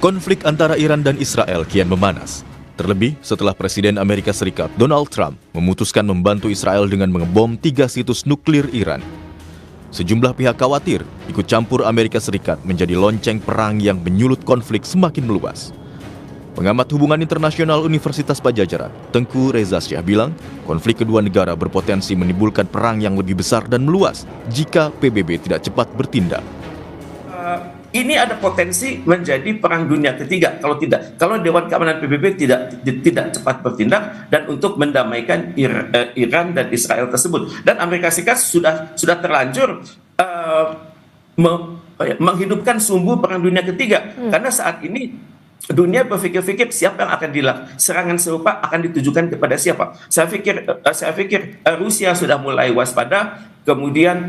Konflik antara Iran dan Israel kian memanas. Terlebih setelah Presiden Amerika Serikat Donald Trump memutuskan membantu Israel dengan mengebom 3 situs nuklir Iran. Sejumlah pihak khawatir ikut campur Amerika Serikat menjadi lonceng perang yang menyulut konflik semakin meluas. Pengamat hubungan internasional Universitas Padjadjaran, Tengku Reza Syah bilang, konflik kedua negara berpotensi menimbulkan perang yang lebih besar dan meluas jika PBB tidak cepat bertindak. Ini ada potensi menjadi perang dunia ketiga kalau Dewan Keamanan PBB tidak cepat bertindak dan untuk mendamaikan Iran dan Israel tersebut. Dan Amerika Serikat sudah terlanjur menghidupkan sumbu perang dunia ketiga karena saat ini dunia berpikir-pikir siapa yang akan serangan serupa akan ditujukan kepada siapa. Saya pikir Rusia sudah mulai waspada. Kemudian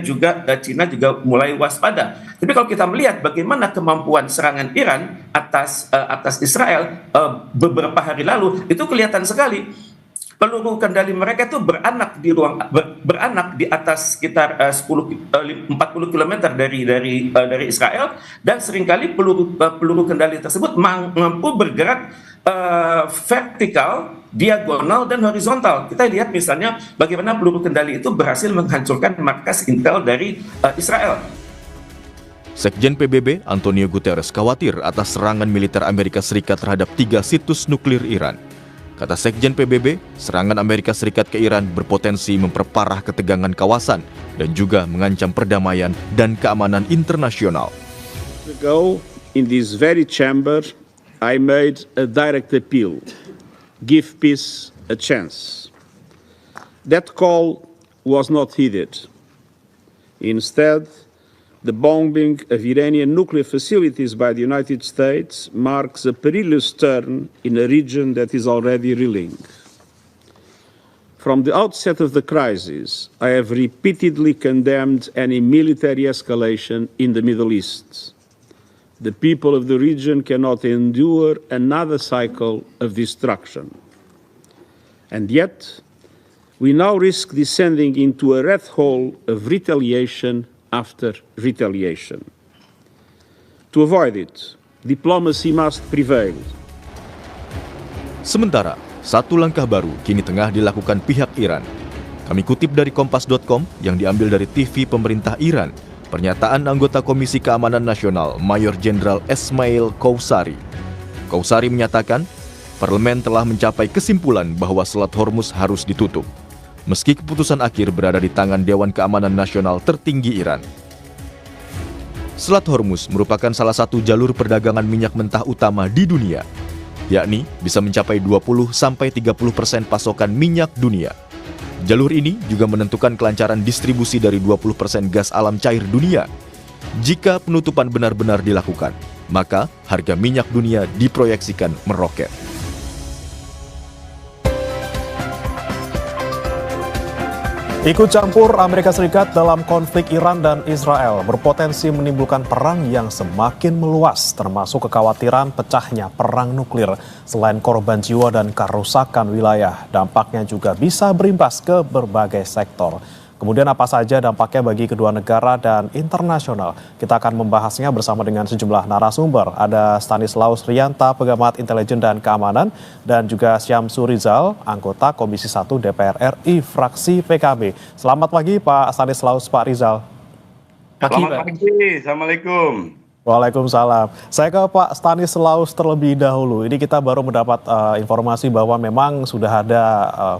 juga Cina juga mulai waspada. Tapi kalau kita melihat bagaimana kemampuan serangan Iran atas Israel beberapa hari lalu, itu kelihatan sekali. Peluru kendali mereka itu beranak di atas sekitar 40 km dari Israel, dan seringkali peluru kendali tersebut mampu bergerak vertikal, diagonal, dan horizontal. Kita lihat misalnya bagaimana peluru kendali itu berhasil menghancurkan markas Intel dari Israel. Sekjen PBB Antonio Guterres khawatir atas serangan militer Amerika Serikat terhadap 3 situs nuklir Iran. Kata Sekjen PBB, serangan Amerika Serikat ke Iran berpotensi memperparah ketegangan kawasan dan juga mengancam perdamaian dan keamanan internasional. Ago, in this very chamber, I made a direct appeal. Give peace a chance. That call was not heeded. Instead, the bombing of Iranian nuclear facilities by the United States marks a perilous turn in a region that is already reeling. From the outset of the crisis, I have repeatedly condemned any military escalation in the Middle East. The people of the region cannot endure another cycle of destruction. And yet, we now risk descending into a rat hole of retaliation after retaliation. To avoid it, diplomacy must prevail. Sementara, satu langkah baru kini tengah dilakukan pihak Iran. Kami kutip dari Kompas.com yang diambil dari TV pemerintah Iran, pernyataan anggota Komisi Keamanan Nasional Mayor Jenderal Esmail Qowsari. Qowsari menyatakan, parlemen telah mencapai kesimpulan bahwa Selat Hormuz harus ditutup, meski keputusan akhir berada di tangan Dewan Keamanan Nasional tertinggi Iran. Selat Hormuz merupakan salah satu jalur perdagangan minyak mentah utama di dunia, yakni bisa mencapai 20-30% pasokan minyak dunia. Jalur ini juga menentukan kelancaran distribusi dari 20% gas alam cair dunia. Jika penutupan benar-benar dilakukan, maka harga minyak dunia diproyeksikan meroket. Ikut campur Amerika Serikat dalam konflik Iran dan Israel berpotensi menimbulkan perang yang semakin meluas, termasuk kekhawatiran pecahnya perang nuklir. Selain korban jiwa dan kerusakan wilayah, dampaknya juga bisa berimbas ke berbagai sektor. Kemudian apa saja dampaknya bagi kedua negara dan internasional? Kita akan membahasnya bersama dengan sejumlah narasumber. Ada Stanislaus Rianta, pengamat intelijen dan keamanan, dan juga Syamsu Rizal, anggota Komisi 1 DPR RI, fraksi PKB. Selamat pagi Pak Stanislaus, Pak Rizal. Selamat pagi, Assalamualaikum. Waalaikumsalam. Saya ke Pak Stanislaus terlebih dahulu. Ini kita baru mendapat informasi bahwa memang sudah ada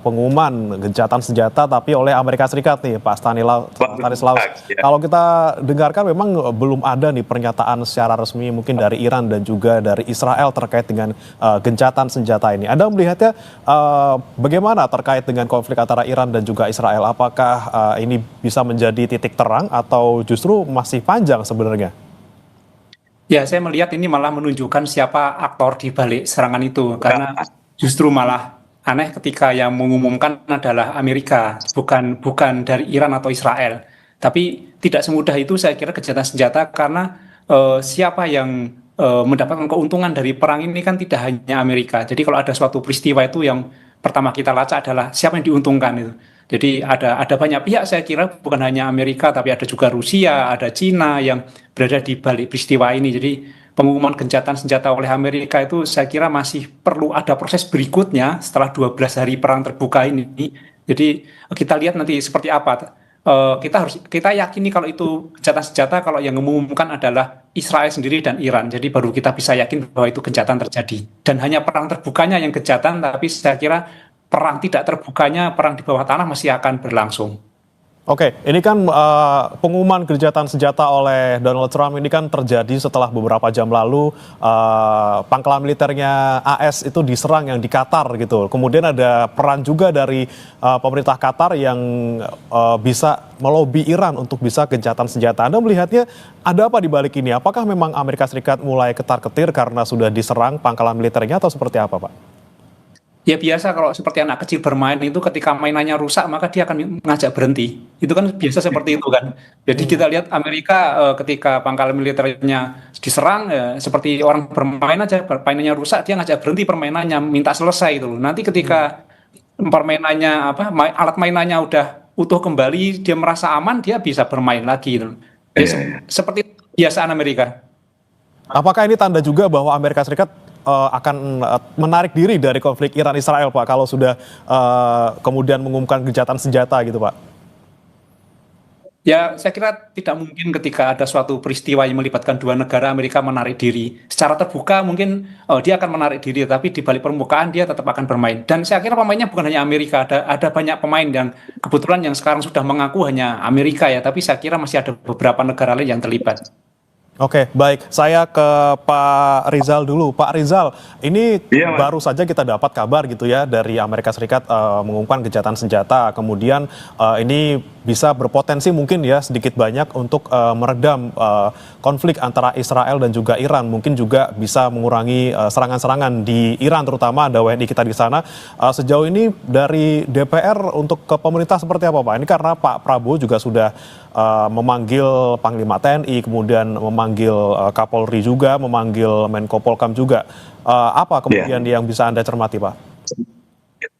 pengumuman gencatan senjata tapi oleh Amerika Serikat nih Pak Stanislaus. Ya. Kalau kita dengarkan memang belum ada nih pernyataan secara resmi mungkin dari Iran dan juga dari Israel terkait dengan gencatan senjata ini. Anda melihatnya bagaimana terkait dengan konflik antara Iran dan juga Israel? Apakah ini bisa menjadi titik terang atau justru masih panjang sebenarnya? Ya, saya melihat ini malah menunjukkan siapa aktor di balik serangan itu. Karena justru malah aneh ketika yang mengumumkan adalah Amerika, bukan dari Iran atau Israel. Tapi tidak semudah itu saya kira gencatan senjata karena siapa yang mendapatkan keuntungan dari perang ini kan tidak hanya Amerika. Jadi kalau ada suatu peristiwa itu yang pertama kita lacak adalah siapa yang diuntungkan itu. Jadi ada banyak pihak saya kira bukan hanya Amerika tapi ada juga Rusia, ada Cina yang berada di balik peristiwa ini. Jadi pengumuman gencatan senjata oleh Amerika itu saya kira masih perlu ada proses berikutnya setelah 12 hari perang terbuka ini. Jadi kita lihat nanti seperti apa. Kita yakini kalau itu gencatan senjata, kalau yang mengumumkan adalah Israel sendiri dan Iran. Jadi baru kita bisa yakin bahwa itu gencatan terjadi. Dan hanya perang terbukanya yang gencatan, tapi saya kira perang tidak terbukanya, perang di bawah tanah masih akan berlangsung. Oke, ini kan pengumuman gencatan senjata oleh Donald Trump ini kan terjadi setelah beberapa jam lalu pangkalan militernya AS itu diserang yang di Qatar gitu. Kemudian ada peran juga dari pemerintah Qatar yang bisa melobi Iran untuk bisa gencatan senjata. Anda melihatnya ada apa di balik ini? Apakah memang Amerika Serikat mulai ketar-ketir karena sudah diserang pangkalan militernya atau seperti apa, Pak? Ya biasa kalau seperti anak kecil bermain itu ketika mainannya rusak maka dia akan mengajak berhenti. Itu kan biasa seperti itu kan. Jadi kita lihat Amerika ketika pangkalan militernya diserang seperti orang bermain aja, permainannya rusak dia ngajak berhenti permainannya, minta selesai itu. Nanti ketika permainannya alat mainannya udah utuh kembali, dia merasa aman, dia bisa bermain lagi gitu. Seperti kebiasaan Amerika. Apakah ini tanda juga bahwa Amerika Serikat akan menarik diri dari konflik Iran-Israel, Pak, kalau sudah kemudian mengumumkan gencatan senjata gitu, Pak? Ya, saya kira tidak mungkin ketika ada suatu peristiwa yang melibatkan dua negara, Amerika menarik diri. Secara terbuka mungkin dia akan menarik diri, tapi di balik permukaan dia tetap akan bermain. Dan saya kira pemainnya bukan hanya Amerika, ada banyak pemain yang kebetulan yang sekarang sudah mengaku hanya Amerika ya, tapi saya kira masih ada beberapa negara lain yang terlibat. Oke, baik. Saya ke Pak Rizal dulu. Pak Rizal, ini baru saja kita dapat kabar gitu ya dari Amerika Serikat mengumumkan gencatan senjata. Kemudian ini bisa berpotensi mungkin ya sedikit banyak untuk meredam konflik antara Israel dan juga Iran. Mungkin juga bisa mengurangi serangan-serangan di Iran, terutama ada WNI kita di sana. Sejauh ini dari DPR untuk ke pemerintah seperti apa, Pak? Ini karena Pak Prabowo juga sudah memanggil Panglima TNI, kemudian memanggil Kapolri juga, memanggil Menko Polkam juga. Apa kemudian yang bisa Anda cermati, Pak?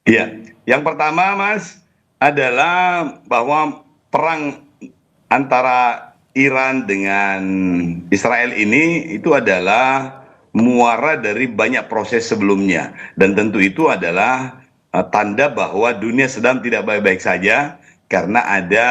Iya, yang pertama, Mas, adalah bahwa perang antara Iran dengan Israel ini itu adalah muara dari banyak proses sebelumnya. Dan tentu itu adalah tanda bahwa dunia sedang tidak baik-baik saja, karena ada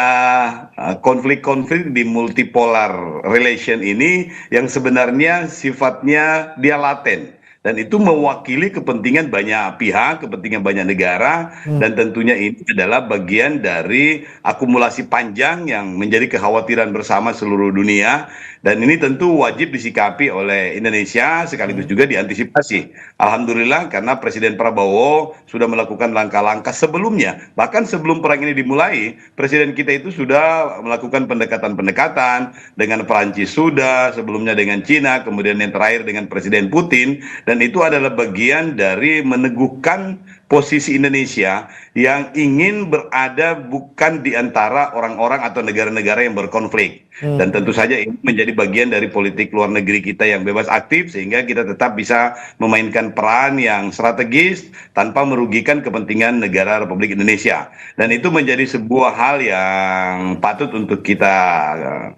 konflik-konflik di multipolar relation ini yang sebenarnya sifatnya dia laten. Dan itu mewakili kepentingan banyak pihak, kepentingan banyak negara, dan tentunya ini adalah bagian dari akumulasi panjang yang menjadi kekhawatiran bersama seluruh dunia. Dan ini tentu wajib disikapi oleh Indonesia sekaligus juga diantisipasi. Alhamdulillah karena Presiden Prabowo sudah melakukan langkah-langkah sebelumnya. Bahkan sebelum perang ini dimulai, Presiden kita itu sudah melakukan pendekatan-pendekatan dengan Perancis sudah, sebelumnya dengan Cina, kemudian yang terakhir dengan Presiden Putin. Dan itu adalah bagian dari meneguhkan posisi Indonesia yang ingin berada bukan di antara orang-orang atau negara-negara yang berkonflik. Dan tentu saja ini menjadi bagian dari politik luar negeri kita yang bebas aktif, sehingga kita tetap bisa memainkan peran yang strategis tanpa merugikan kepentingan negara Republik Indonesia. Dan itu menjadi sebuah hal yang patut untuk kita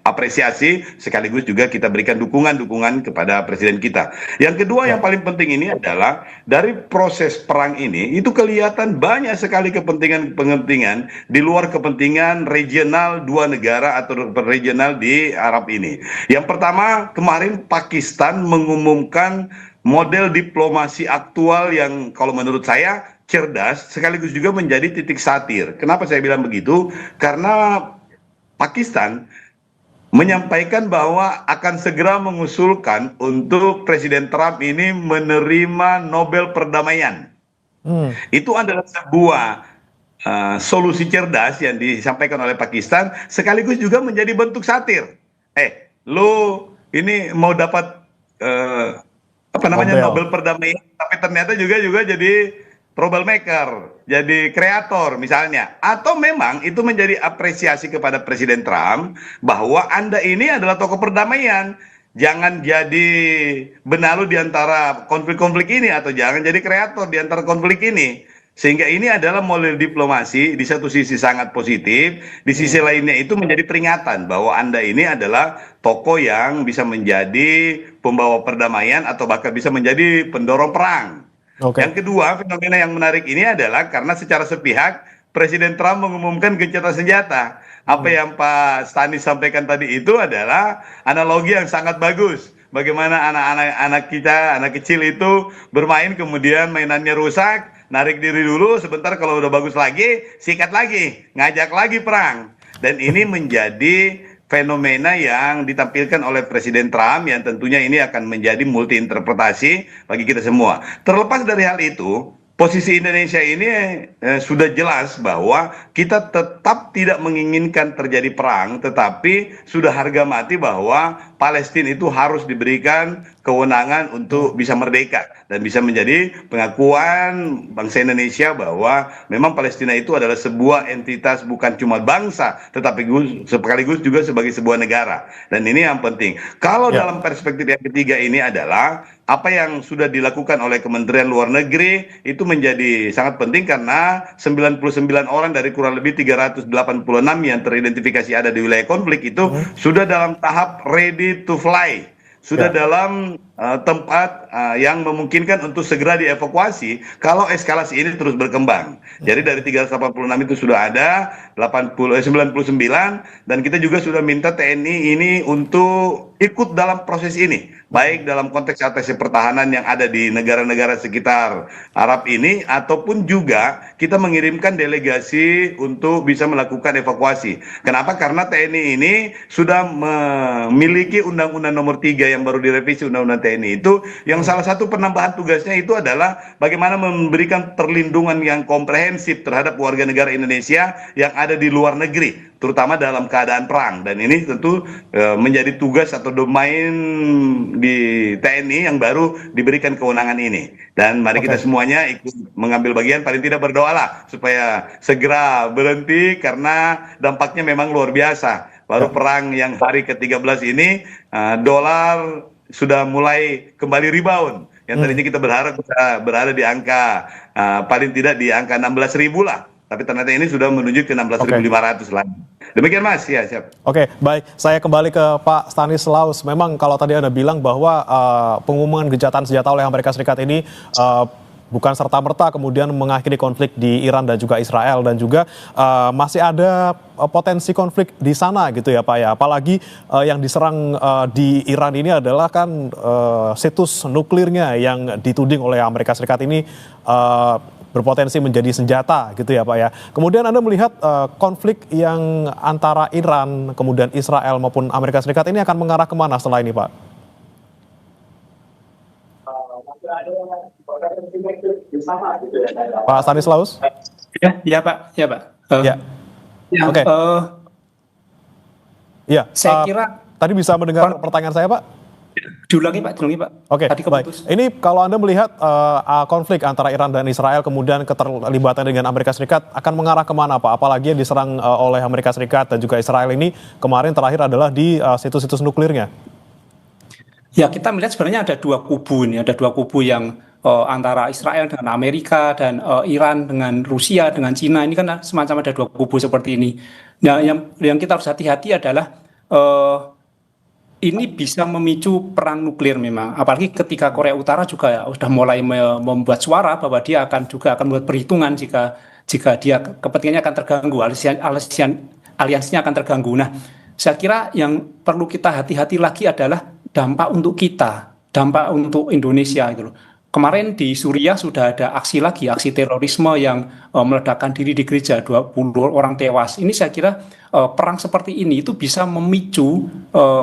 apresiasi, sekaligus juga kita berikan dukungan-dukungan kepada Presiden kita. Yang kedua yang paling penting ini adalah dari proses perang ini, itu kelihatan banyak sekali kepentingan-kepentingan di luar kepentingan regional dua negara atau regional di Arab ini. Yang pertama, kemarin Pakistan mengumumkan model diplomasi aktual yang kalau menurut saya cerdas, sekaligus juga menjadi titik satir. Kenapa saya bilang begitu? Karena Pakistan menyampaikan bahwa akan segera mengusulkan untuk Presiden Trump ini menerima Nobel Perdamaian. Itu adalah sebuah solusi cerdas yang disampaikan oleh Pakistan, sekaligus juga menjadi bentuk satir. Lo ini mau dapat Nobel Perdamaian, tapi ternyata juga jadi troublemaker, jadi kreator misalnya. Atau memang itu menjadi apresiasi kepada Presiden Trump bahwa Anda ini adalah tokoh perdamaian. Jangan jadi benalu di antara konflik-konflik ini, atau jangan jadi kreator di antara konflik ini. Sehingga ini adalah model diplomasi di satu sisi sangat positif, di sisi lainnya itu menjadi peringatan bahwa Anda ini adalah tokoh yang bisa menjadi pembawa perdamaian atau bahkan bisa menjadi pendorong perang. Yang kedua, fenomena yang menarik ini adalah karena secara sepihak Presiden Trump mengumumkan gencatan senjata. Apa yang Pak Stanis sampaikan tadi itu adalah analogi yang sangat bagus. Bagaimana anak-anak kita, anak kecil itu bermain kemudian mainannya rusak, narik diri dulu, sebentar kalau udah bagus lagi, sikat lagi, ngajak lagi perang. Dan ini menjadi fenomena yang ditampilkan oleh Presiden Trump yang tentunya ini akan menjadi multi interpretasi bagi kita semua. Terlepas dari hal itu, posisi Indonesia ini sudah jelas bahwa kita tetap tidak menginginkan terjadi perang, tetapi sudah harga mati bahwa Palestina itu harus diberikan kewenangan untuk bisa merdeka dan bisa menjadi pengakuan bangsa Indonesia bahwa memang Palestina itu adalah sebuah entitas bukan cuma bangsa, tetapi sekaligus juga sebagai sebuah negara. Dan ini yang penting. Kalau dalam perspektif yang ketiga ini adalah apa yang sudah dilakukan oleh Kementerian Luar Negeri itu menjadi sangat penting karena 99 orang dari kurang lebih 386 yang teridentifikasi ada di wilayah konflik itu sudah dalam tahap ready to fly. Sudah dalam tempat yang memungkinkan untuk segera dievakuasi kalau eskalasi ini terus berkembang. Jadi dari 386 itu sudah ada 99 dan kita juga sudah minta TNI ini untuk ikut dalam proses ini, baik dalam konteks atase pertahanan yang ada di negara-negara sekitar Arab ini ataupun juga kita mengirimkan delegasi untuk bisa melakukan evakuasi. Kenapa? Karena TNI ini sudah memiliki Undang-Undang Nomor 3 yang baru direvisi Undang-Undang TNI itu, yang salah satu penambahan tugasnya itu adalah bagaimana memberikan perlindungan yang komprehensif terhadap warga negara Indonesia yang ada di luar negeri, terutama dalam keadaan perang. Dan ini tentu menjadi tugas atau domain di TNI yang baru diberikan kewenangan ini. Dan mari kita semuanya ikut mengambil bagian, paling tidak berdoalah supaya segera berhenti karena dampaknya memang luar biasa. Baru perang yang hari ke-13 ini, dolar sudah mulai kembali rebound. Yang tadinya kita berharap bisa berada di angka paling tidak di angka 16.000 lah. Tapi ternyata ini sudah menuju ke 16.500 lagi. Demikian Mas, ya siap. Oke, baik. Saya kembali ke Pak Stanislaus. Memang kalau tadi Anda bilang bahwa pengumuman gencatan senjata oleh Amerika Serikat ini bukan serta-merta kemudian mengakhiri konflik di Iran dan juga Israel, dan juga masih ada potensi konflik di sana gitu ya Pak ya. Apalagi yang diserang di Iran ini adalah kan situs nuklirnya yang dituding oleh Amerika Serikat ini berpotensi menjadi senjata gitu ya Pak ya. Kemudian Anda melihat konflik yang antara Iran, kemudian Israel maupun Amerika Serikat ini akan mengarah kemana setelah ini Pak? Pak Stanislaus? Ya Pak. Oke. Ya, saya kira tadi bisa mendengar pertanyaan saya Pak? Diulangi Pak. Oke, baik. Ini kalau Anda melihat konflik antara Iran dan Israel, kemudian keterlibatan dengan Amerika Serikat akan mengarah kemana Pak? Apalagi yang diserang oleh Amerika Serikat dan juga Israel ini kemarin terakhir adalah di situs-situs nuklirnya. Ya, kita melihat sebenarnya ada dua kubu ini, ada dua kubu yang antara Israel dengan Amerika dan Iran dengan Rusia dengan Cina, ini kan semacam ada dua kubu seperti ini. Nah, yang kita harus hati-hati adalah ini bisa memicu perang nuklir memang, apalagi ketika Korea Utara juga sudah mulai membuat suara bahwa dia akan membuat perhitungan jika dia kepentingannya akan terganggu, aliansinya akan terganggu. Nah, saya kira yang perlu kita hati-hati lagi adalah dampak untuk kita, dampak untuk Indonesia gitu loh. Kemarin di Suriah sudah ada aksi terorisme yang meledakkan diri di gereja, 20 orang tewas. Ini saya kira perang seperti ini itu bisa memicu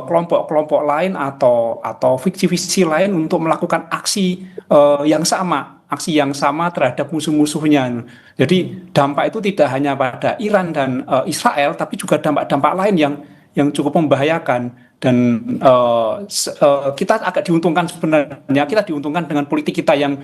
kelompok-kelompok lain atau fiksi-fiksi lain untuk melakukan aksi yang sama terhadap musuh-musuhnya. Jadi dampak itu tidak hanya pada Iran dan Israel, tapi juga dampak-dampak lain yang cukup membahayakan. Dan kita agak diuntungkan sebenarnya, kita diuntungkan dengan politik kita yang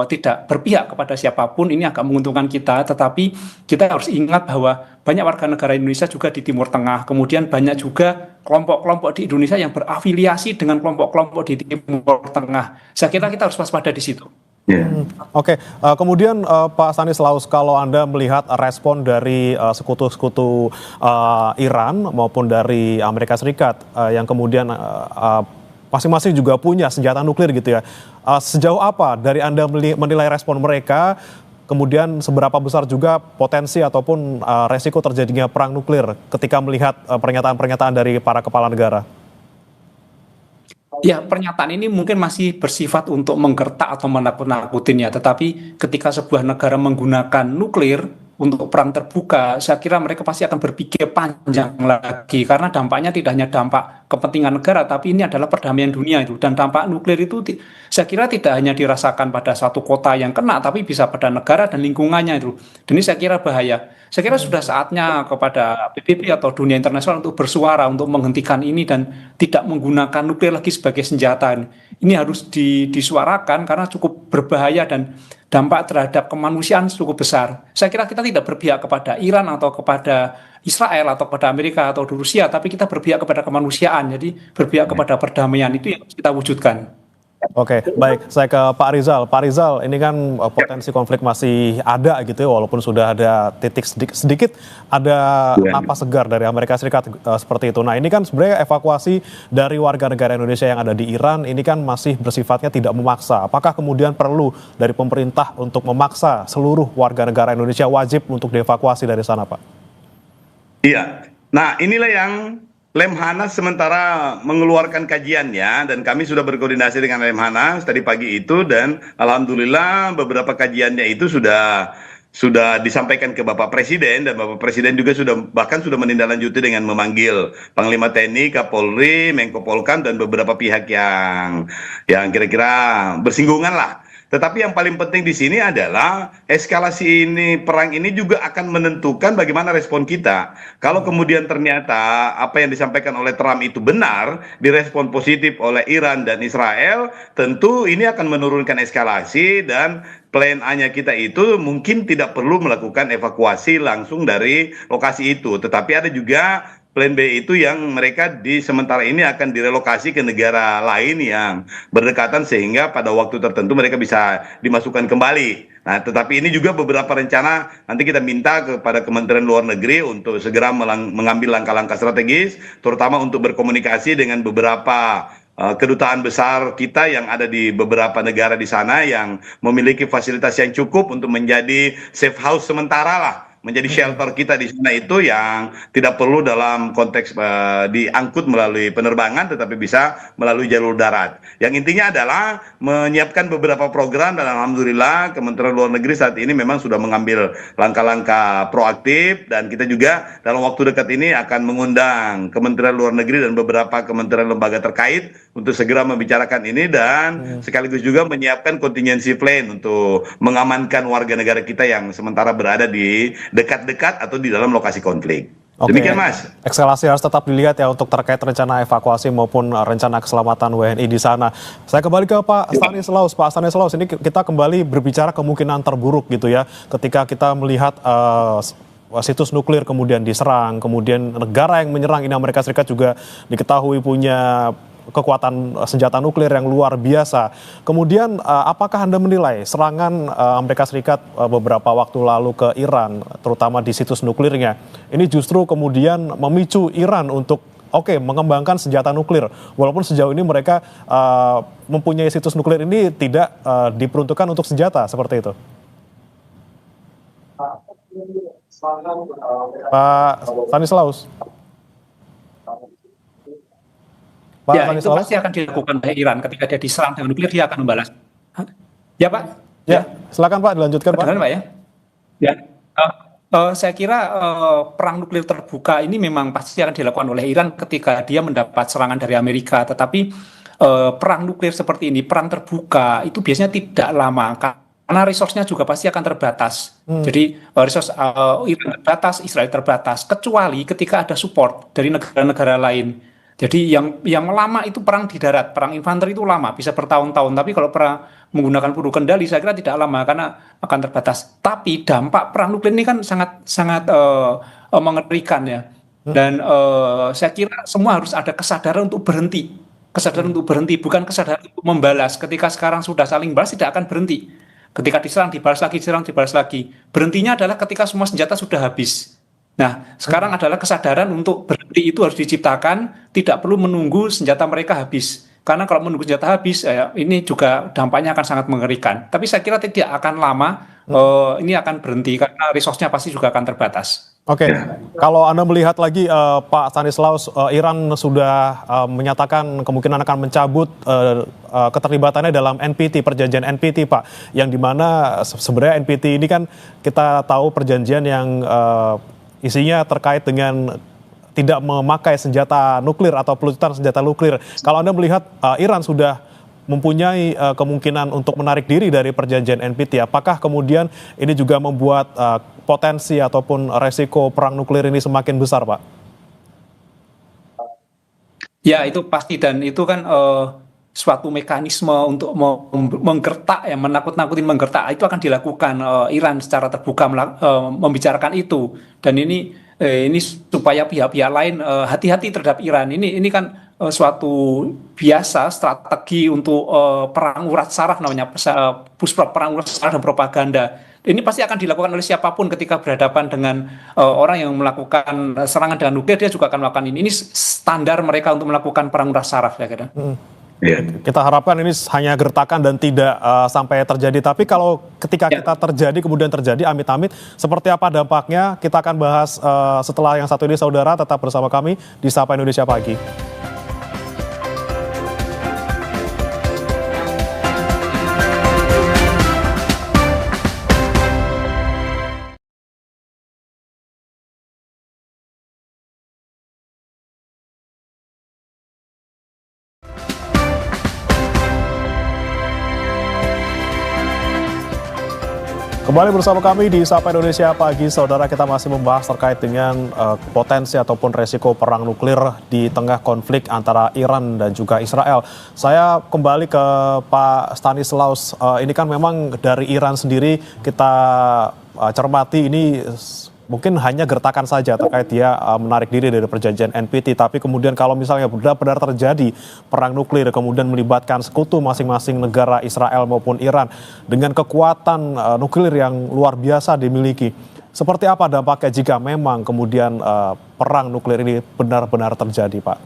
tidak berpihak kepada siapapun, ini agak menguntungkan kita, tetapi kita harus ingat bahwa banyak warga negara Indonesia juga di Timur Tengah, kemudian banyak juga kelompok-kelompok di Indonesia yang berafiliasi dengan kelompok-kelompok di Timur Tengah. Saya kira kita harus waspada di situ. Ya. Oke, kemudian Pak Stanislaus, kalau Anda melihat respon dari sekutu-sekutu Iran maupun dari Amerika Serikat yang kemudian masing-masing juga punya senjata nuklir gitu ya, sejauh apa dari Anda menilai respon mereka, kemudian seberapa besar juga potensi ataupun resiko terjadinya perang nuklir ketika melihat pernyataan-pernyataan dari para kepala negara? Ya, pernyataan ini mungkin masih bersifat untuk menggertak atau menakut-nakutin ya, tetapi ketika sebuah negara menggunakan nuklir untuk perang terbuka, saya kira mereka pasti akan berpikir panjang lagi, karena dampaknya tidak hanya dampak kepentingan negara, tapi ini adalah perdamaian dunia itu, dan dampak nuklir itu saya kira tidak hanya dirasakan pada satu kota yang kena, tapi bisa pada negara dan lingkungannya itu, dan ini saya kira bahaya. Saya kira sudah saatnya kepada PBB atau dunia internasional untuk bersuara untuk menghentikan ini dan tidak menggunakan nuklir lagi sebagai senjata. Ini harus disuarakan karena cukup berbahaya dan dampak terhadap kemanusiaan cukup besar. Saya kira kita tidak berpihak kepada Iran atau kepada Israel atau kepada Amerika atau Rusia, tapi kita berpihak kepada kemanusiaan. Jadi berpihak kepada perdamaian, itu yang harus kita wujudkan. Oke, baik. Saya ke Pak Rizal. Pak Rizal, ini kan potensi konflik masih ada gitu ya, walaupun sudah ada titik sedikit ada napas segar dari Amerika Serikat seperti itu. Nah, ini kan sebenarnya evakuasi dari warga negara Indonesia yang ada di Iran ini kan masih bersifatnya tidak memaksa. Apakah kemudian perlu dari pemerintah untuk memaksa seluruh warga negara Indonesia wajib untuk dievakuasi dari sana, Pak? Iya. Nah, inilah yang Lemhanas sementara mengeluarkan kajiannya, dan kami sudah berkoordinasi dengan Lemhanas tadi pagi itu, dan alhamdulillah beberapa kajiannya itu sudah disampaikan ke Bapak Presiden, dan Bapak Presiden juga bahkan sudah menindaklanjuti dengan memanggil Panglima TNI, Kapolri, Menko Polkam, dan beberapa pihak yang kira-kira bersinggungan lah. Tetapi yang paling penting di sini adalah eskalasi perang ini juga akan menentukan bagaimana respon kita. Kalau kemudian ternyata apa yang disampaikan oleh Trump itu benar, direspon positif oleh Iran dan Israel, tentu ini akan menurunkan eskalasi, dan plan A-nya kita itu mungkin tidak perlu melakukan evakuasi langsung dari lokasi itu. Tetapi ada juga plan B itu yang mereka di sementara ini akan direlokasi ke negara lain yang berdekatan, sehingga pada waktu tertentu mereka bisa dimasukkan kembali. Nah, tetapi ini juga beberapa rencana nanti kita minta kepada Kementerian Luar Negeri untuk segera mengambil langkah-langkah strategis, terutama untuk berkomunikasi dengan beberapa kedutaan besar kita yang ada di beberapa negara di sana yang memiliki fasilitas yang cukup untuk menjadi safe house sementara lah, menjadi shelter kita di sana, itu yang tidak perlu dalam konteks diangkut melalui penerbangan, tetapi bisa melalui jalur darat. Yang intinya adalah menyiapkan beberapa program, dan alhamdulillah Kementerian Luar Negeri saat ini memang sudah mengambil langkah-langkah proaktif, dan kita juga dalam waktu dekat ini akan mengundang Kementerian Luar Negeri dan beberapa kementerian lembaga terkait untuk segera membicarakan ini, dan sekaligus juga menyiapkan contingency plan untuk mengamankan warga negara kita yang sementara berada di dekat-dekat atau di dalam lokasi konflik. Oke. Demikian, Mas. Eskalasi harus tetap dilihat ya untuk terkait rencana evakuasi maupun rencana keselamatan WNI di sana. Saya kembali ke Pak Stanislaus. Pak Stanislaus, ini kita kembali berbicara kemungkinan terburuk gitu ya, ketika kita melihat situs nuklir kemudian diserang, kemudian negara yang menyerang ini Amerika Serikat juga diketahui punya kekuatan senjata nuklir yang luar biasa. Kemudian apakah Anda menilai serangan Amerika Serikat beberapa waktu lalu ke Iran, terutama di situs nuklirnya, ini justru kemudian memicu Iran untuk mengembangkan senjata nuklir, walaupun sejauh ini mereka mempunyai situs nuklir ini tidak diperuntukkan untuk senjata seperti itu? Pak Stanislaus. Ya, itu pasti akan dilakukan oleh Iran ketika dia diserang dengan nuklir, dia akan membalas. Ya, Pak? Ya, silakan Pak, dilanjutkan Pak. Pak ya? Ya, saya kira perang nuklir terbuka ini memang pasti akan dilakukan oleh Iran ketika dia mendapat serangan dari Amerika. Tetapi perang nuklir seperti ini, perang terbuka, itu biasanya tidak lama karena resource-nya juga pasti akan terbatas. Jadi resource Iran terbatas, Israel terbatas, kecuali ketika ada support dari negara-negara lain. Jadi yang lama itu perang di darat, perang infanteri itu lama, bisa bertahun-tahun. Tapi kalau perang menggunakan peluru kendali, saya kira tidak lama karena akan terbatas. Tapi dampak perang nuklir ini kan sangat mengerikan ya. Dan saya kira semua harus ada kesadaran untuk berhenti. kesadaran untuk berhenti, bukan kesadaran untuk membalas. Ketika sekarang sudah saling balas, tidak akan berhenti. Ketika diserang, dibalas lagi, diserang, dibalas lagi. Berhentinya adalah ketika semua senjata sudah habis. Nah, sekarang adalah kesadaran untuk berhenti itu harus diciptakan, tidak perlu menunggu senjata mereka habis. Karena kalau menunggu senjata habis, ini juga dampaknya akan sangat mengerikan. Tapi saya kira tidak akan lama, ini akan berhenti, karena resource-nya pasti juga akan terbatas. Oke, kalau Anda melihat lagi Pak Stanislaus, Iran sudah menyatakan kemungkinan akan mencabut keterlibatannya dalam NPT, perjanjian NPT Pak, yang dimana sebenarnya NPT ini kan kita tahu perjanjian yang isinya terkait dengan tidak memakai senjata nuklir atau pelucutan senjata nuklir. Kalau Anda melihat Iran sudah mempunyai kemungkinan untuk menarik diri dari perjanjian NPT, apakah kemudian ini juga membuat potensi ataupun resiko perang nuklir ini semakin besar, Pak? Ya, itu pasti, dan itu kan suatu mekanisme untuk menggertak, ya, menakut-nakutin, menggertak, itu akan dilakukan Iran secara terbuka membicarakan itu. Dan ini supaya pihak-pihak lain hati-hati terhadap Iran. Ini kan suatu biasa strategi untuk perang urat saraf, namanya perang urat saraf dan propaganda. Ini pasti akan dilakukan oleh siapapun ketika berhadapan dengan orang yang melakukan serangan dengan nuklir, dia juga akan melakukan ini. Ini standar mereka untuk melakukan perang urat saraf, ya kira. Kita harapkan ini hanya gertakan dan tidak sampai terjadi. Tapi kalau ketika kita kemudian terjadi amit-amit, seperti apa dampaknya? Kita akan bahas setelah yang satu ini, saudara. Tetap bersama kami di Sapa Indonesia Pagi. Kembali bersama kami di Sapa Indonesia Pagi, saudara. Kita masih membahas terkait dengan potensi ataupun resiko perang nuklir di tengah konflik antara Iran dan juga Israel. Saya kembali ke Pak Stanislaus. Ini kan memang dari Iran sendiri kita cermati ini mungkin hanya gertakan saja terkait dia menarik diri dari perjanjian NPT. Tapi kemudian kalau misalnya benar-benar terjadi perang nuklir, kemudian melibatkan sekutu masing-masing negara Israel maupun Iran dengan kekuatan nuklir yang luar biasa dimiliki, seperti apa dampaknya jika memang kemudian perang nuklir ini benar-benar terjadi, Pak?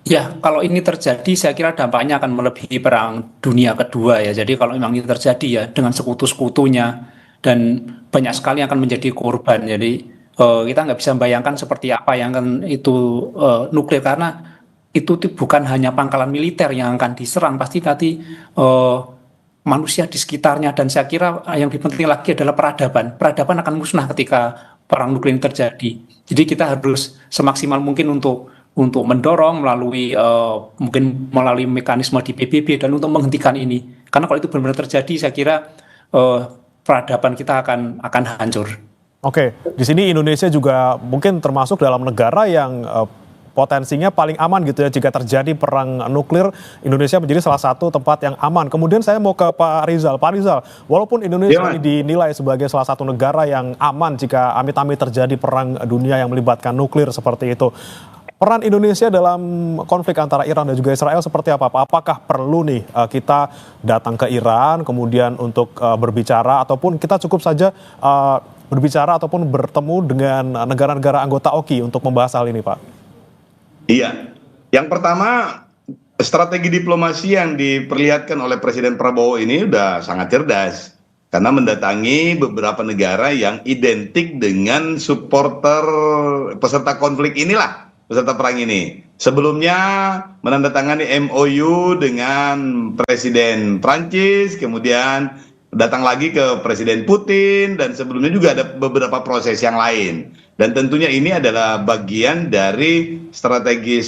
Ya, kalau ini terjadi, saya kira dampaknya akan melebihi perang dunia kedua, ya. Jadi kalau memang ini terjadi, ya, dengan sekutu-sekutunya, dan banyak sekali yang akan menjadi korban. Jadi kita nggak bisa membayangkan seperti apa yang akan itu nuklir, karena itu bukan hanya pangkalan militer yang akan diserang, pasti nanti manusia di sekitarnya. Dan saya kira yang lebih penting lagi adalah peradaban akan musnah ketika perang nuklir terjadi. Jadi kita harus semaksimal mungkin untuk mendorong mungkin melalui mekanisme di PBB dan untuk menghentikan ini. Karena kalau itu benar-benar terjadi, saya kira peradaban kita akan hancur. Oke, di sini Indonesia juga mungkin termasuk dalam negara yang potensinya paling aman gitu ya jika terjadi perang nuklir. Indonesia menjadi salah satu tempat yang aman. Kemudian saya mau ke Pak Rizal. Pak Rizal, walaupun Indonesia ini dinilai sebagai salah satu negara yang aman jika amit-amit terjadi perang dunia yang melibatkan nuklir seperti itu, peran Indonesia dalam konflik antara Iran dan juga Israel seperti apa, Pak? Apakah perlu nih kita datang ke Iran kemudian untuk berbicara, ataupun kita cukup saja berbicara ataupun bertemu dengan negara-negara anggota OKI untuk membahas hal ini, Pak? Iya, yang pertama, strategi diplomasi yang diperlihatkan oleh Presiden Prabowo ini udah sangat cerdas. Karena mendatangi beberapa negara yang identik dengan supporter peserta konflik inilah, peserta perang ini. Sebelumnya menandatangani MOU dengan Presiden Prancis, kemudian datang lagi ke Presiden Putin, dan sebelumnya juga ada beberapa proses yang lain. Dan tentunya ini adalah bagian dari strategi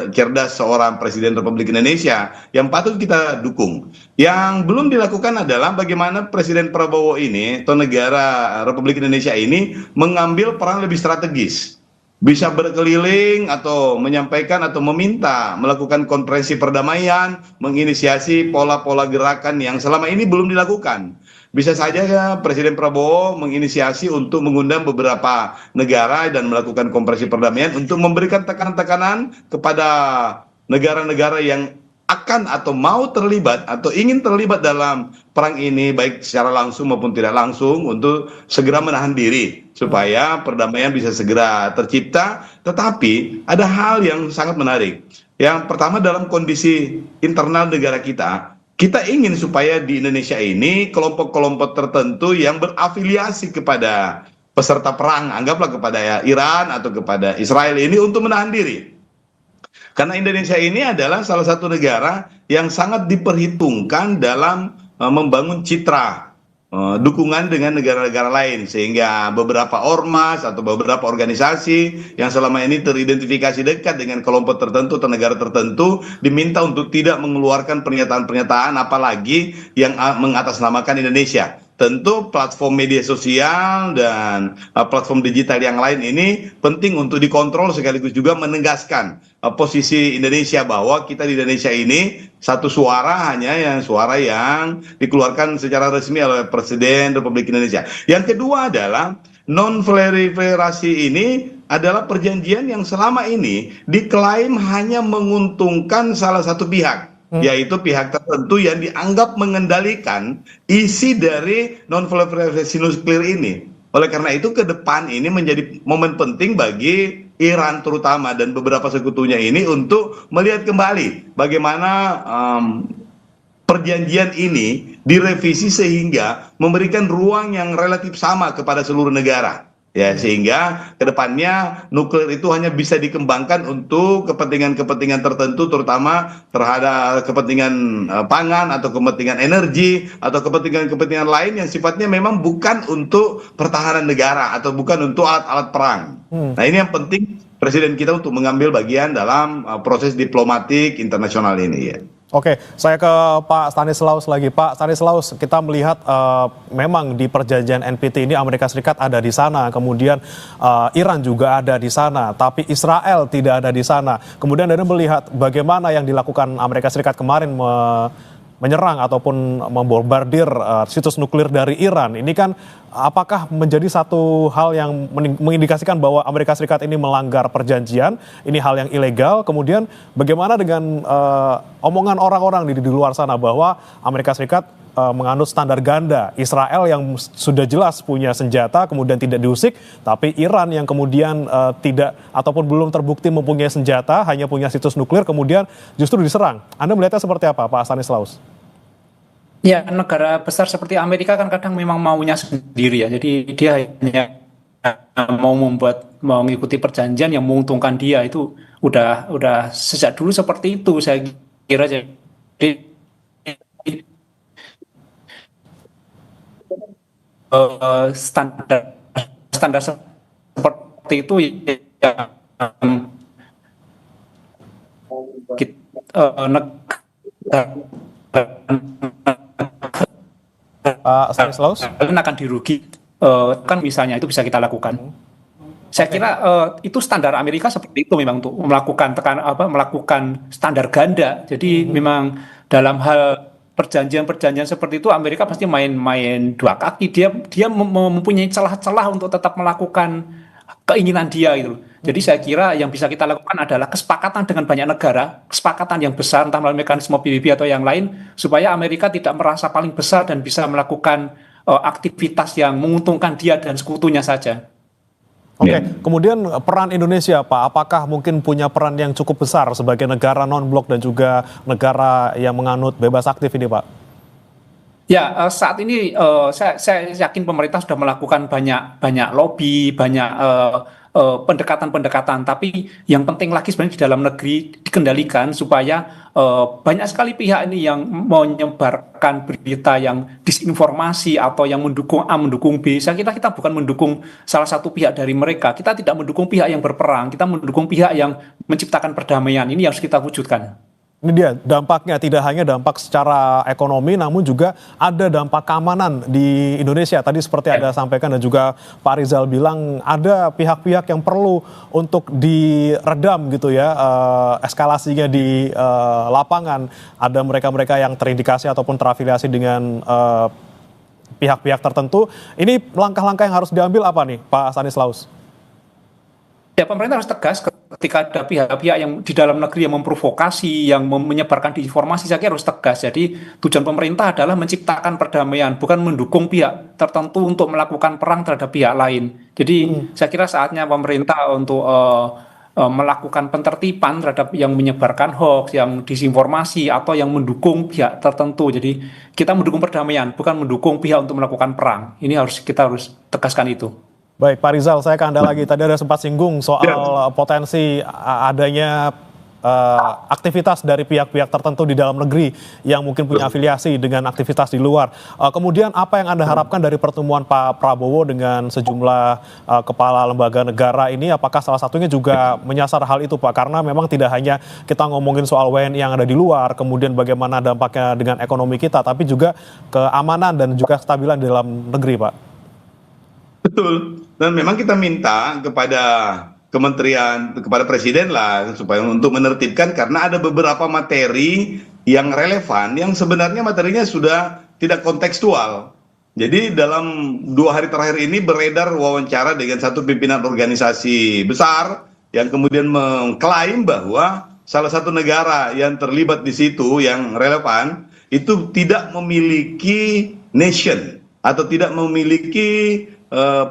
cerdas seorang Presiden Republik Indonesia yang patut kita dukung. Yang belum dilakukan adalah bagaimana Presiden Prabowo ini atau negara Republik Indonesia ini mengambil peran lebih strategis. Bisa berkeliling atau menyampaikan atau meminta melakukan konferensi perdamaian, menginisiasi pola-pola gerakan yang selama ini belum dilakukan. Bisa saja Presiden Prabowo menginisiasi untuk mengundang beberapa negara dan melakukan konferensi perdamaian untuk memberikan tekanan-tekanan kepada negara-negara yang akan atau mau terlibat atau ingin terlibat dalam perang ini baik secara langsung maupun tidak langsung untuk segera menahan diri supaya perdamaian bisa segera tercipta. Tetapi ada hal yang sangat menarik. Yang pertama, dalam kondisi internal negara kita ingin supaya di Indonesia ini kelompok-kelompok tertentu yang berafiliasi kepada peserta perang, anggaplah kepada Iran atau kepada Israel ini, untuk menahan diri. Karena Indonesia ini adalah salah satu negara yang sangat diperhitungkan dalam membangun citra dukungan dengan negara-negara lain, sehingga beberapa ormas atau beberapa organisasi yang selama ini teridentifikasi dekat dengan kelompok tertentu atau negara tertentu diminta untuk tidak mengeluarkan pernyataan-pernyataan apalagi yang mengatasnamakan Indonesia. Tentu platform media sosial dan platform digital yang lain ini penting untuk dikontrol, sekaligus juga menegaskan posisi Indonesia bahwa kita di Indonesia ini satu suara, hanya yang suara yang dikeluarkan secara resmi oleh Presiden Republik Indonesia. Yang kedua adalah non-proliferasi ini adalah perjanjian yang selama ini diklaim hanya menguntungkan salah satu pihak, yaitu pihak tertentu yang dianggap mengendalikan isi dari non-proliferasi nuklir ini. Oleh karena itu, ke depan ini menjadi momen penting bagi Iran terutama dan beberapa sekutunya ini untuk melihat kembali bagaimana perjanjian ini direvisi sehingga memberikan ruang yang relatif sama kepada seluruh negara. Ya, sehingga kedepannya nuklir itu hanya bisa dikembangkan untuk kepentingan-kepentingan tertentu, terutama terhadap kepentingan pangan atau kepentingan energi atau kepentingan-kepentingan lain yang sifatnya memang bukan untuk pertahanan negara atau bukan untuk alat-alat perang. Nah, ini yang penting Presiden kita untuk mengambil bagian dalam proses diplomatik internasional ini, ya. Oke, saya ke Pak Stanislaus lagi. Pak Stanislaus, kita melihat memang di perjanjian NPT ini Amerika Serikat ada di sana, kemudian Iran juga ada di sana, tapi Israel tidak ada di sana. Kemudian Anda melihat bagaimana yang dilakukan Amerika Serikat kemarin menyerang ataupun membombardir situs nuklir dari Iran. Ini kan apakah menjadi satu hal yang mengindikasikan bahwa Amerika Serikat ini melanggar perjanjian, ini hal yang ilegal. Kemudian bagaimana dengan omongan orang-orang di luar sana bahwa Amerika Serikat menganut standar ganda, Israel yang sudah jelas punya senjata kemudian tidak diusik, tapi Iran yang kemudian tidak ataupun belum terbukti mempunyai senjata, hanya punya situs nuklir kemudian justru diserang. Anda melihatnya seperti apa, Pak Stanislaus? Ya, negara besar seperti Amerika kan kadang memang maunya sendiri ya, jadi dia hanya mau mengikuti perjanjian yang menguntungkan dia. Itu udah sejak dulu seperti itu, saya kira. Jadi standar seperti itu ya, Stanislaus akan dirugi, kan misalnya itu bisa kita lakukan. Saya kira itu standar Amerika seperti itu, memang untuk melakukan standar ganda. Jadi memang dalam hal perjanjian seperti itu Amerika pasti main dua kaki. Dia mempunyai celah-celah untuk tetap melakukan keinginan dia gitu. Jadi saya kira yang bisa kita lakukan adalah kesepakatan dengan banyak negara, kesepakatan yang besar entah melalui mekanisme PBB atau yang lain, supaya Amerika tidak merasa paling besar dan bisa melakukan aktivitas yang menguntungkan dia dan sekutunya saja. Oke, kemudian peran Indonesia, Pak, apakah mungkin punya peran yang cukup besar sebagai negara non-blok dan juga negara yang menganut bebas aktif ini, Pak? Ya, saat ini saya yakin pemerintah sudah melakukan banyak lobby, banyak pendekatan-pendekatan, tapi yang penting lagi sebenarnya di dalam negeri dikendalikan supaya banyak sekali pihak ini yang menyebarkan berita yang disinformasi atau yang mendukung A, mendukung B. Saya kira kita bukan mendukung salah satu pihak dari mereka, kita tidak mendukung pihak yang berperang, kita mendukung pihak yang menciptakan perdamaian. Ini harus kita wujudkan. Ini dia dampaknya, tidak hanya dampak secara ekonomi, namun juga ada dampak keamanan di Indonesia. Tadi seperti Anda sampaikan dan juga Pak Rizal bilang ada pihak-pihak yang perlu untuk diredam gitu ya, eskalasinya di lapangan. Ada mereka-mereka yang terindikasi ataupun terafiliasi dengan pihak-pihak tertentu. Ini langkah-langkah yang harus diambil apa nih, Pak Stanislaus? Ya, pemerintah harus tegas ketika ada pihak-pihak yang di dalam negeri yang memprovokasi, yang menyebarkan disinformasi, saya kira harus tegas. Jadi tujuan pemerintah adalah menciptakan perdamaian, bukan mendukung pihak tertentu untuk melakukan perang terhadap pihak lain. Jadi saya kira saatnya pemerintah untuk melakukan pentertiban terhadap yang menyebarkan hoax, yang disinformasi, atau yang mendukung pihak tertentu. Jadi kita mendukung perdamaian, bukan mendukung pihak untuk melakukan perang. Ini kita harus tegaskan itu. Baik, Pak Rizal, saya ke Anda lagi. Tadi ada sempat singgung soal potensi adanya aktivitas dari pihak-pihak tertentu di dalam negeri yang mungkin punya afiliasi dengan aktivitas di luar. Kemudian apa yang Anda harapkan dari pertemuan Pak Prabowo dengan sejumlah kepala lembaga negara ini? Apakah salah satunya juga menyasar hal itu, Pak? Karena memang tidak hanya kita ngomongin soal WNI yang ada di luar, kemudian bagaimana dampaknya dengan ekonomi kita, tapi juga keamanan dan juga kestabilan di dalam negeri, Pak. Betul. Dan memang kita minta kepada kementerian, kepada presiden lah, supaya untuk menertibkan, karena ada beberapa materi yang relevan, yang sebenarnya materinya sudah tidak kontekstual. Jadi dalam 2 hari terakhir ini beredar wawancara dengan satu pimpinan organisasi besar, yang kemudian mengklaim bahwa salah satu negara yang terlibat di situ yang relevan, itu tidak memiliki nation, atau tidak memiliki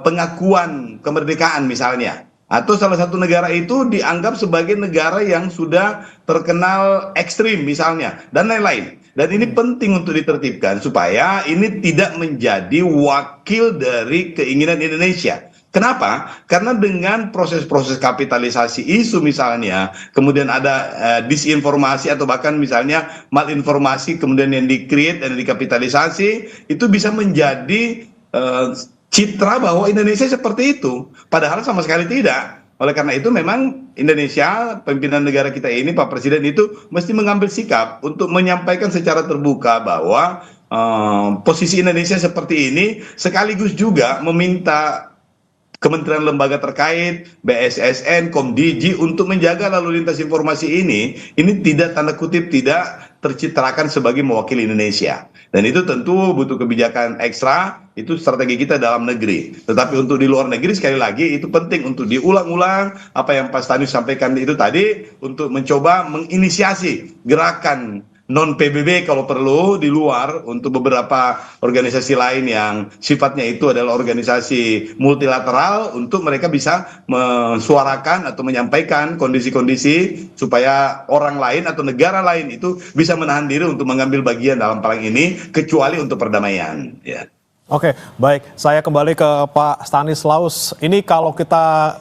pengakuan kemerdekaan misalnya, atau salah satu negara itu dianggap sebagai negara yang sudah terkenal ekstrim misalnya, dan lain-lain. Dan ini penting untuk ditertibkan supaya ini tidak menjadi wakil dari keinginan Indonesia. Kenapa? Karena dengan proses-proses kapitalisasi isu misalnya, kemudian ada disinformasi atau bahkan misalnya malinformasi kemudian yang di-create dan dikapitalisasi, itu bisa menjadi citra bahwa Indonesia seperti itu, padahal sama sekali tidak. Oleh karena itu memang Indonesia, pimpinan negara kita ini, Pak Presiden itu mesti mengambil sikap untuk menyampaikan secara terbuka bahwa posisi Indonesia seperti ini, sekaligus juga meminta kementerian lembaga terkait, BSSN, Komdiji untuk menjaga lalu lintas informasi ini tidak tanda kutip tidak tercitrakan sebagai mewakili Indonesia. Dan itu tentu butuh kebijakan ekstra, itu strategi kita dalam negeri. Tetapi untuk di luar negeri sekali lagi itu penting untuk diulang-ulang apa yang Pak Stanis sampaikan itu tadi, untuk mencoba menginisiasi gerakan non-PBB kalau perlu di luar untuk beberapa organisasi lain yang sifatnya itu adalah organisasi multilateral, untuk mereka bisa mensuarakan atau menyampaikan kondisi-kondisi supaya orang lain atau negara lain itu bisa menahan diri untuk mengambil bagian dalam perang ini, kecuali untuk perdamaian. Ya. Oke, baik. Saya kembali ke Pak Stanislaus. Ini kalau kita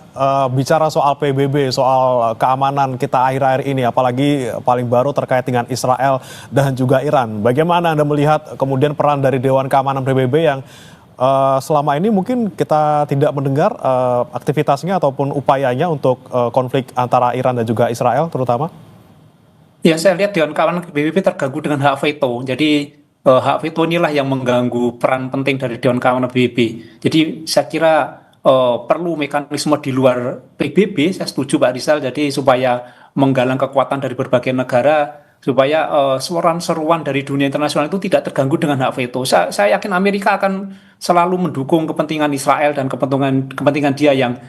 bicara soal PBB, soal keamanan kita akhir-akhir ini, apalagi paling baru terkait dengan Israel dan juga Iran. Bagaimana Anda melihat kemudian peran dari Dewan Keamanan PBB yang selama ini mungkin kita tidak mendengar aktivitasnya ataupun upayanya untuk konflik antara Iran dan juga Israel terutama? Ya, saya lihat Dewan Keamanan PBB terganggu dengan hak veto. Jadi hak veto inilah yang mengganggu peran penting dari Dewan Keamanan PBB. Jadi saya kira perlu mekanisme di luar PBB, saya setuju Pak Rizal, jadi supaya menggalang kekuatan dari berbagai negara, supaya seruan-seruan dari dunia internasional itu tidak terganggu dengan hak veto. Saya yakin Amerika akan selalu mendukung kepentingan Israel dan kepentingan dia yang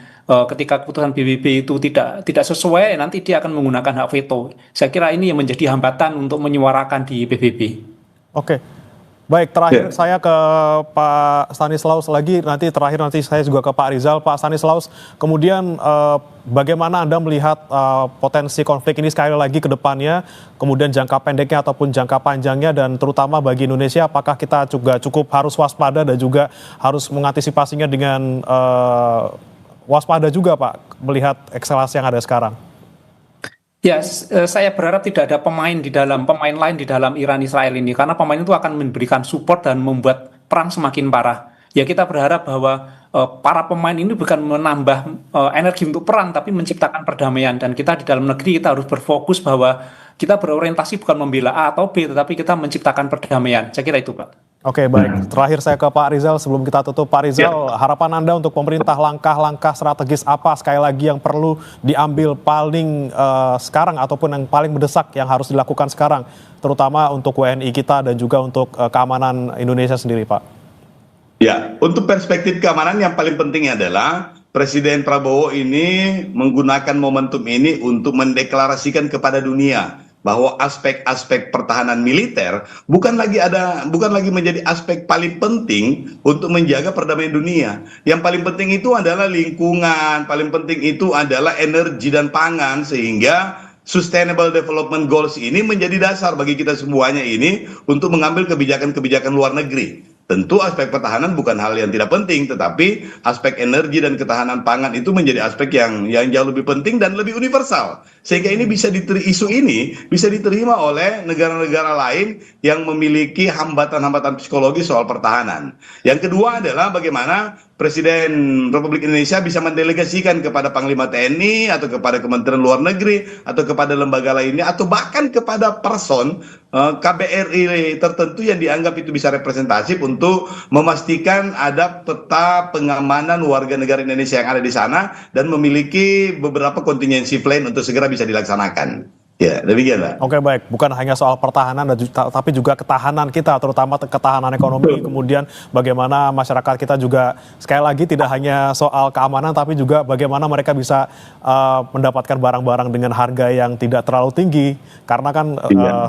ketika keputusan PBB itu tidak sesuai, nanti dia akan menggunakan hak veto. Saya kira ini yang menjadi hambatan untuk menyuarakan di PBB. Oke, baik, terakhir saya ke Pak Stanislaus lagi, nanti saya juga ke Pak Rizal. Pak Stanislaus, kemudian bagaimana Anda melihat potensi konflik ini sekali lagi ke depannya, kemudian jangka pendeknya ataupun jangka panjangnya, dan terutama bagi Indonesia, apakah kita juga cukup harus waspada dan juga harus mengantisipasinya dengan waspada juga Pak, melihat eskalasi yang ada sekarang? Ya, saya berharap tidak ada pemain lain di dalam Iran Israel ini, karena pemain itu akan memberikan support dan membuat perang semakin parah. Ya, kita berharap bahwa para pemain ini bukan menambah energi untuk perang, tapi menciptakan perdamaian. Dan kita di dalam negeri kita harus berfokus bahwa kita berorientasi bukan membela A atau B, tetapi kita menciptakan perdamaian. Saya kira itu, Pak. Oke, baik. Terakhir saya ke Pak Rizal sebelum kita tutup. Pak Rizal, harapan Anda untuk pemerintah, langkah-langkah strategis apa sekali lagi yang perlu diambil paling sekarang ataupun yang paling mendesak yang harus dilakukan sekarang, terutama untuk WNI kita dan juga untuk keamanan Indonesia sendiri, Pak? Ya, untuk perspektif keamanan yang paling penting adalah Presiden Prabowo ini menggunakan momentum ini untuk mendeklarasikan kepada dunia bahwa aspek-aspek pertahanan militer bukan lagi menjadi aspek paling penting untuk menjaga perdamaian dunia. Yang paling penting itu adalah lingkungan, paling penting itu adalah energi dan pangan, sehingga Sustainable Development Goals ini menjadi dasar bagi kita semuanya ini untuk mengambil kebijakan-kebijakan luar negeri. Tentu aspek pertahanan bukan hal yang tidak penting, tetapi aspek energi dan ketahanan pangan itu menjadi aspek yang jauh lebih penting dan lebih universal. Sehingga ini isu ini bisa diterima oleh negara-negara lain yang memiliki hambatan-hambatan psikologis soal pertahanan. Yang kedua adalah bagaimana Presiden Republik Indonesia bisa mendelegasikan kepada Panglima TNI atau kepada Kementerian Luar Negeri atau kepada lembaga lainnya atau bahkan kepada person KBRI tertentu yang dianggap itu bisa representatif untuk memastikan ada peta pengamanan warga negara Indonesia yang ada di sana dan memiliki beberapa kontingensi plan untuk segera bisa dilaksanakan. Ya, demikian, Pak. Oke, baik. Bukan hanya soal pertahanan, tapi juga ketahanan kita, terutama ketahanan ekonomi. Kemudian bagaimana masyarakat kita juga, sekali lagi tidak hanya soal keamanan, tapi juga bagaimana mereka bisa mendapatkan barang-barang dengan harga yang tidak terlalu tinggi. Karena kan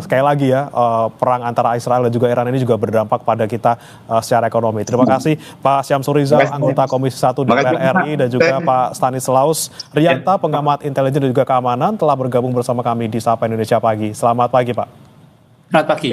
sekali lagi ya, perang antara Israel dan juga Iran ini juga berdampak pada kita secara ekonomi. Terima kasih Pak Syamsur Rizal, anggota Komisi 1 DPR RI, dan juga Pak Stanislaus Rianta, pengamat intelijen dan juga keamanan, telah bergabung bersama kami di Sapa Indonesia Pagi. Selamat pagi, Pak. Selamat pagi.